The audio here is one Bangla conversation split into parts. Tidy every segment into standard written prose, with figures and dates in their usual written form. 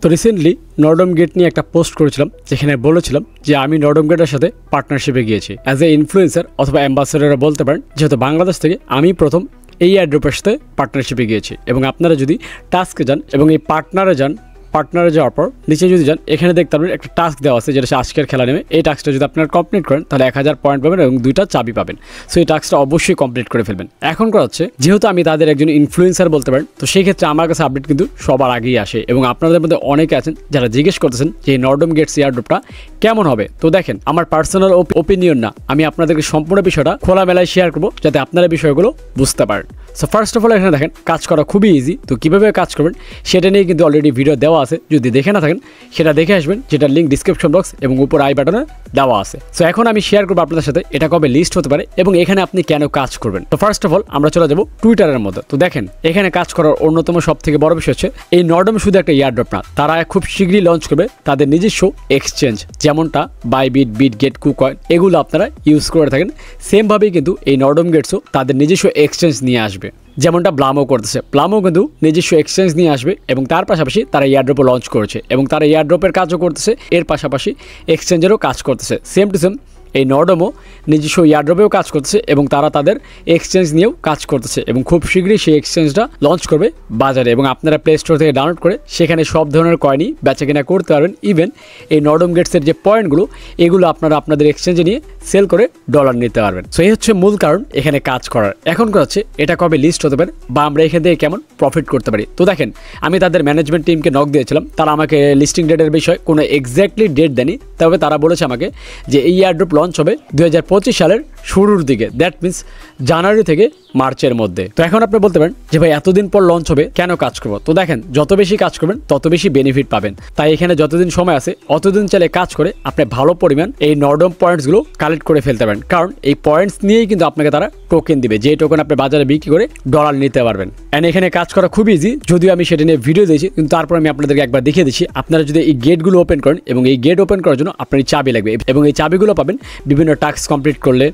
তো রিসেন্টলি নর্ডম গেট নিয়ে একটা পোস্ট করেছিলাম, যেখানে বলেছিলাম যে আমি নর্ডম গেটের সাথে পার্টনারশিপে গিয়েছি অ্যাজ এ ইনফ্লুয়েন্সার অথবা অ্যাম্বাসেডার বলতে পারেন, যেহেতু বাংলাদেশ থেকে আমি প্রথম এই এয়ারড্রপের সাথে পার্টনারশিপে গিয়েছি। এবং আপনারা যদি টাস্কে যান এবং এই পার্টনারে যাওয়ার পর নিচে যদি যান, এখানে দেখতে পাবেন একটা টাস্ক দেওয়া আছে, যেটা আজকের খেলা নেমে। এই টাস্কটা যদি আপনারা কমপ্লিট করেন তাহলে 1000 পয়েন্ট পাবেন এবং 2টা চাবি পাবেন। সো এই টাস্কটা অবশ্যই কমপ্লিট করে ফেলবেন। এখন করা হচ্ছে, যেহেতু আমি তাদের একজন ইনফ্লুয়েন্সার বলতে পারেন, তো সেই ক্ষেত্রে আমার কাছে আপডেট কিন্তু সবার আগেই আসে। এবং আপনাদের মধ্যে অনেকে আছেন যারা জিজ্ঞেস করতেছেন যে এই নর্ডম গেটস এয়ারড্রপটা কেমন হবে। তো দেখেন, আমার পার্সোনাল ওপিনিয়ন না, আমি আপনাদেরকে সম্পূর্ণ বিষয়টা খোলামেলায় শেয়ার করবো যাতে আপনারা বিষয়গুলো বুঝতে পারেন। সো ফার্স্ট অফ অল এখানে দেখেন কাজ করা খুবই ইজি। তো কীভাবে কাজ করবেন সেটা নিয়ে কিন্তু অলরেডি ভিডিও দেওয়া আছে, যদি দেখে না থাকেন সেটা দেখে আসবেন, যেটার লিঙ্ক ডিসক্রিপশন বক্স এবং উপর আই বাটনে দেওয়া আছে। সো এখন আমি শেয়ার করবো আপনাদের সাথে এটা কবে লিস্ট হতে পারে এবং এখানে আপনি কেন কাজ করবেন। তো ফার্স্ট অফ অল আমরা চলে যাবো টুইটারের মধ্যে। তো দেখেন, এখানে কাজ করার অন্যতম সব থেকে বড় বিষয় হচ্ছে এই নর্ডম শুধু একটা এয়ারড্রপ না, তারা খুব শীঘ্রই লঞ্চ করবে তাদের নিজস্ব এক্সচেঞ্জ, যেমনটা বাইবিট, বিটগেট, কুকয়েন, এগুলো আপনারা ইউজ করে থাকেন। সেমভাবেই কিন্তু এই নর্ডম গেটসও তাদের নিজস্ব এক্সচেঞ্জ নিয়ে আসবে, যেমনটা ব্লামো করতেছে। ব্লামো কিন্তু নিজস্ব এক্সচেঞ্জ নিয়ে আসবে এবং তার পাশাপাশি তারা এয়ারড্রপও লঞ্চ করেছে এবং তারা এয়ারড্রপের কাজও করতেছে, এর পাশাপাশি এক্সচেঞ্জেরও কাজ করতেছে। সেম টু সেম এই নর্ডমও নিজস্ব এয়ারড্রপেও কাজ করতেছে এবং তারা তাদের এক্সচেঞ্জ নিয়েও কাজ করতেছে এবং খুব শীঘ্রই সেই এক্সচেঞ্জটা লঞ্চ করবে বাজারে। এবং আপনারা প্লে স্টোর থেকে ডাউনলোড করে সেখানে সব ধরনের কয়েনই বেচাকেনা করতে পারবেন। ইভেন এই নর্ডম গেটসের যে পয়েন্টগুলো, এগুলো আপনারা আপনাদের এক্সচেঞ্জে নিয়ে সেল করে ডলার নিতে পারবেন। সো এই হচ্ছে মূল কারণ এখানে কাজ করার। এখন হচ্ছে এটা কবে লিস্ট হতে পারে বা আমরা এখান থেকে কেমন প্রফিট করতে পারি। তো দেখেন, আমি তাদের ম্যানেজমেন্ট টিমকে নক দিয়েছিলাম, তারা আমাকে লিস্টিং ডেটের বিষয়ে কোনো এক্স্যাক্টলি ডেট দেয়নি, তবে তারা বলেছে আমাকে যে এই এয়ারড্রপ লঞ্চ হবে 2025 সালের শুরুর দিকে, দ্যাট মিনস জানুয়ারি থেকে মার্চের মধ্যে। তো এখন আপনি বলতে পারেন যে ভাই এতদিন পর লঞ্চ হবে, কেন কাজ করবো? তো দেখেন, যত বেশি কাজ করবেন তত বেশি বেনিফিট পাবেন। তাই এখানে যতদিন সময় আছে অতদিন চাইলে কাজ করে আপনি ভালো পরিমাণ এই নর্ডম পয়েন্টসগুলো কালেক্ট করে ফেলতে পারেন, কারণ এই পয়েন্টস নিয়েই কিন্তু আপনাকে তারা টোকেন দিবে, যে টোকেন আপনি বাজারে বিক্রি করে ডলার নিতে পারবেন। অ্যান্ড এখানে কাজ করা খুব ইজি, যদিও আমি সেটা নিয়ে ভিডিও দিয়েছি, কিন্তু তারপর আমি আপনাদেরকে একবার দেখিয়ে দিচ্ছি। আপনারা যদি এই গেটগুলো ওপেন করেন এবং এই গেট ওপেন করার জন্য আপনার এই চাবি লাগবে এবং এই চাবিগুলো পাবেন বিভিন্ন টাস্ক কমপ্লিট করলে,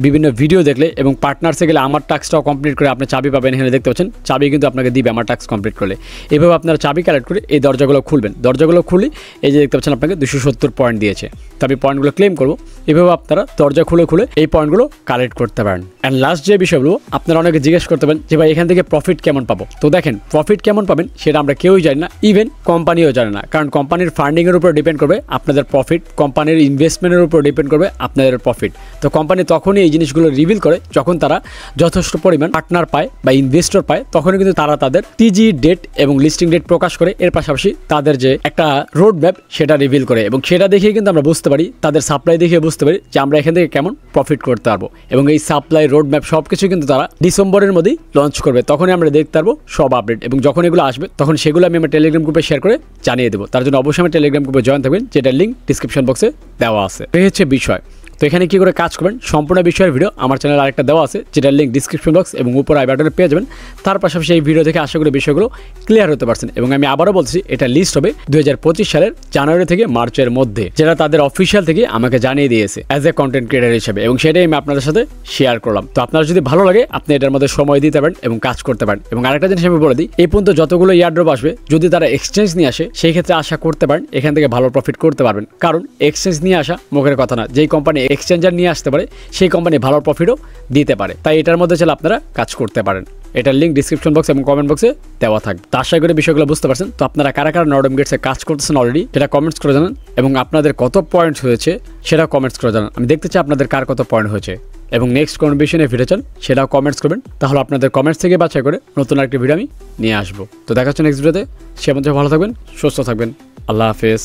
বিভিন্ন ভিডিও দেখলে এবং পার্টনার্সে গেলে। আমার টাস্কটাও কমপ্লিট করে আপনি চাবি পাবেন, এখানে দেখতে পাচ্ছেন চাবি কিন্তু আপনাকে দিবে আমার টাস্ক কমপ্লিট করলে। এভাবে আপনারা চাবি কালেক্ট করে এই দরজাগুলো খুলবেন। দরজাগুলো খুলে এই যে দেখতে পাচ্ছেন আপনাকে 270 পয়েন্ট দিয়েছে, তো আমি পয়েন্টগুলো ক্লেম করবো। এভাবে আপনারা দরজা খুলে এই পয়েন্টগুলো কালেক্ট করতে পারেন। অ্যান্ড লাস্ট যে বিষয়গুলো আপনারা অনেকে জিজ্ঞেস করতে পারেন যে ভাই এখান থেকে প্রফিট কেমন পাবো। তো দেখেন, প্রফিট কেমন পাবেন সেটা আমরা কেউই জানি না, ইভেন কোম্পানিও জানে না, কারণ কোম্পানির ফান্ডিংয়ের উপর ডিপেন্ড করবে আপনাদের প্রফিট, কোম্পানির ইনভেস্টমেন্টের উপর ডিপেন্ড করবে আপনাদের প্রফিট। তো কোম্পানি তখনই এই জিনিসগুলো রিভিল করে যখন তারা যথেষ্ট পরিমাণ পার্টনার পায় বা ইনভেস্টর পায়, তখনই কিন্তু তারা তাদের টিজি ডেট এবং লিস্টিং ডেট প্রকাশ করে। এর পাশাপাশি তাদের যে একটা রোড ম্যাপ সেটা রিভিল করে এবং সেটা দেখেই কিন্তু আমরা বুঝতে পারি, তাদের সাপ্লাই দেখে বুঝতে পারি যে আমরা এখান থেকে কেমন প্রফিট করতে পারবো। এবং এই সাপ্লাই, রোড ম্যাপ সবকিছু কিন্তু তারা ডিসেম্বরের মধ্যেই লঞ্চ করবে, তখনই আমরা দেখতে পারবো সব আপডেট। এবং যখন এগুলো আসবে তখন সেগুলো আমি আমার টেলিগ্রাম গ্রুপে শেয়ার করে জানিয়ে দেবো। তার জন্য অবশ্যই আমার টেলিগ্রাম গ্রুপে জয়েন থাকবেন, যেটার লিঙ্ক ডিসক্রিপশন বক্সে দেওয়া আছে। এই হচ্ছে বিষয়। তো এখানে কি করে কাজ করবেন সম্পূর্ণ বিষয়ের ভিডিও আমার চ্যানেলে আরেকটা দেওয়া আছে, যেটার লিঙ্ক ডিসক্রিপশন বক্স এবং উপর আই বাটনে পেয়ে যাবেন। তার পাশাপাশি এই ভিডিও থেকে আশা করি বিষয়গুলো ক্লিয়ার হতে পারছেন। এবং আমি আবারও বলছি, এটা লিস্ট হবে 2025 সালের জানুয়ারি থেকে মার্চের মধ্যে, যেটা তাদের অফিসিয়াল থেকে আমাকে জানিয়ে দিয়েছে অ্যাজ এ কন্টেন্ট ক্রিয়েটার হিসেবে, এবং সেটাই আমি আপনাদের সাথে শেয়ার করলাম। তো আপনার যদি ভালো লাগে আপনি এটার মধ্যে সময় দিতে পারেন এবং কাজ করতে পারেন। এবং আরেকটা জিনিস আমি বলে দিই, এই পর্যন্ত যতগুলো এয়ারড্রপ আসবে যদি তারা এক্সচেঞ্জ নিয়ে আসে, সেই ক্ষেত্রে আশা করতে পারেন এখান থেকে ভালো প্রফিট করতে পারবেন, কারণ এক্সচেঞ্জ নিয়ে আসা মুখের কথা না। যেই কোম্পানি এক্সচেঞ্জার নিয়ে আসতে পারে সেই কোম্পানি ভালো প্রফিটও দিতে পারে, তাই এটার মধ্যে চাইলে আপনারা কাজ করতে পারেন। এটার লিঙ্ক ডিসক্রিপশন বক্স এবং কমেন্ট বক্সে দেওয়া থাকবে। তো আশা করি বিষয়গুলো বুঝতে পারছেন। তো আপনারা কারা কারা নর্ডম গেটসে কাজ করতেছেন অলরেডি, এটা কমেন্টস করে জানান এবং আপনাদের কত পয়েন্টস হয়েছে সেটা কমেন্টস করে জানান। আমি দেখতে চাই আপনাদের কার কত পয়েন্ট হয়েছে এবং নেক্সট কোন বিষয়ে ভিডিও চান সেটাও কমেন্টস করবেন, তাহলে আপনাদের কমেন্টস থেকে বাছাই করে নতুন একটা ভিডিও আমি নিয়ে আসবো। তো দেখা হচ্ছে নেক্সট ভিডিওতে। সে মধ্যে ভালো থাকবেন, সুস্থ থাকবেন। আল্লাহ হাফেজ।